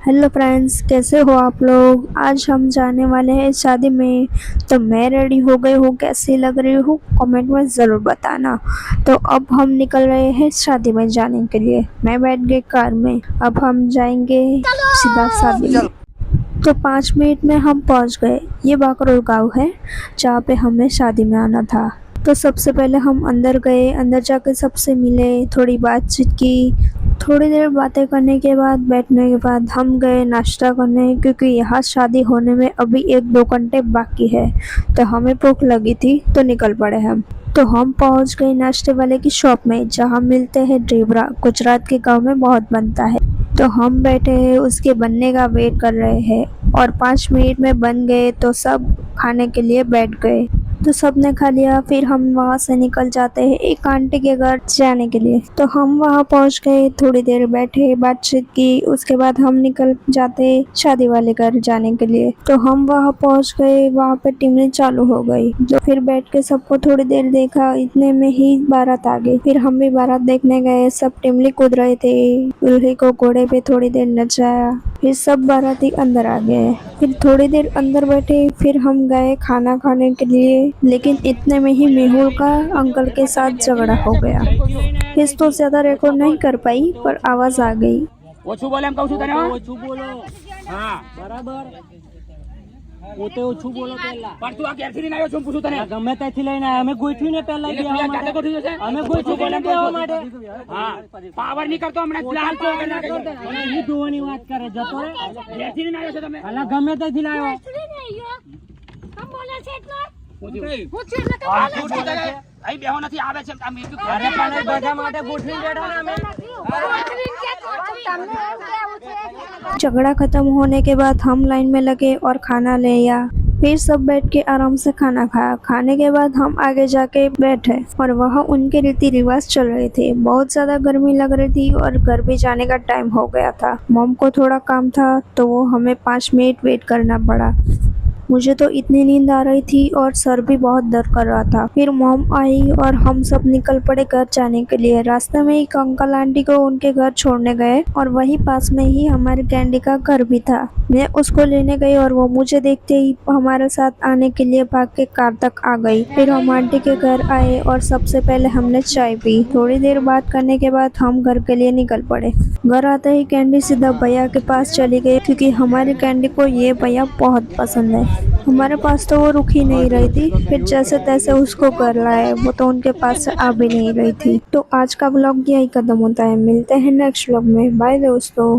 Hello friends, कैसे हो आप लोग। आज हम जाने वाले हैं शादी में। तो मैं रेडी हो गई हूँ, कैसी लग रही हूँ कमेंट में ज़रूर बताना। तो अब हम निकल रहे हैं शादी में जाने के लिए। मैं बैठ गई कार में, अब हम जाएंगे सीधा शादी में। तो 5 मिनट में हम पहुँच गए। ये बाकरोल गाँव है जहाँ पे हमें शादी में आना था। तो सबसे पहले हम अंदर गए, अंदर जाकर सबसे मिले, थोड़ी बातचीत की। थोड़ी देर बातें करने के बाद बैठने के बाद हम गए नाश्ता करने, क्योंकि यहाँ शादी होने में अभी 1-2 घंटे बाकी है। तो हमें भूख लगी थी तो निकल पड़े हम। तो हम पहुँच गए नाश्ते वाले की शॉप में, जहाँ मिलते हैं ड्रीबरा। गुजरात के गांव में बहुत बनता है। तो हम बैठे हैं, उसके बनने का वेट कर रहे हैं। और 5 मिनट में बन गए तो सब खाने के लिए बैठ गए। तो सब ने खा लिया, फिर हम वहाँ से निकल जाते हैं एक आंटी के घर जाने के लिए। तो हम वहाँ पहुँच गए, थोड़ी देर बैठे, बातचीत की। उसके बाद हम निकल जाते शादी वाले घर जाने के लिए। तो हम वहाँ पहुँच गए, वहाँ पे टीमें चालू हो गई। जो फिर बैठ के सबको थोड़ी देर देखा, इतने में ही बारात आ गई। फिर हम भी बारात देखने गए। सब टिमली कूद रहे थे, दूल्हे को घोड़े पे थोड़ी देर नचाया। फिर सब बाराती अंदर आ गए। फिर थोड़ी देर अंदर बैठे, फिर हम गए खाना खाने के लिए। लेकिन इतने में ही मेहुल का अंकल के साथ झगड़ा हो गया। फिर तो ज्यादा रिकॉर्ड नहीं कर पाई, पर आवाज आ गई। ઓછું બોલે એમ કહું છું તને ઓછું બોલો હા બરાબર પોતે ઓછું બોલો પહેલા પણ તું આ ક્યારથી લઈને આવ્યો છું પૂછું તને ગમે ત્યાંથી લઈને આવ્યા અમે ગોઠવીને પહેલા બેહવા માટે ગોઠવી છે અમે ગોઠવી બોલે બેહવા માટે હા પાવર નહીં કરતો હમણાં લાલ પાવર ના કરતો અને ઈ દોવાની વાત કરે જતો રે ક્યારથી લઈને આવ્યો છે તમે અલા ગમે ત્યાંથી લાવ્યો કેમ બોલે છે એટલો હું છે એટલે કે બોલે છે અહીં બેહો નથી આવે છે આ મેં અરે પણ બધા માટે ગોઠવીને બેઠા ને અમે झगड़ा खत्म होने के बाद हम लाइन में लगे और खाना ले आया। फिर सब बैठ के आराम से खाना खाया। खाने के बाद हम आगे जाके बैठे और वहाँ उनके रीति रिवाज चल रहे थे। बहुत ज्यादा गर्मी लग रही थी और घर भी जाने का टाइम हो गया था। मॉम को थोड़ा काम था तो वो हमें 5 मिनट वेट करना पड़ा। मुझे तो इतनी नींद आ रही थी और सर भी बहुत दर्द कर रहा था। फिर मॉम आई और हम सब निकल पड़े घर जाने के लिए। रास्ते में एक अंकल आंटी को उनके घर छोड़ने गए और वहीं पास में ही हमारे कैंडी का घर भी था। मैं उसको लेने गई और वो मुझे देखते ही हमारे साथ आने के लिए भाग के कार तक आ गई। फिर हम आंटी के घर आए और सबसे पहले हमने चाय पी। थोड़ी देर बात करने के बाद हम घर के लिए निकल पड़े। घर आते ही कैंडी सीधा भैया के पास चली गई, क्योंकि हमारी कैंडी को ये भैया बहुत पसंद है। हमारे पास तो वो रुक ही नहीं रही थी। फिर जैसे तैसे उसको कर लाए, वो तो उनके पास से आ भी नहीं रही थी। तो आज का व्लॉग यही खत्म होता है। मिलते हैं नेक्स्ट व्लॉग में। बाय दोस्तों।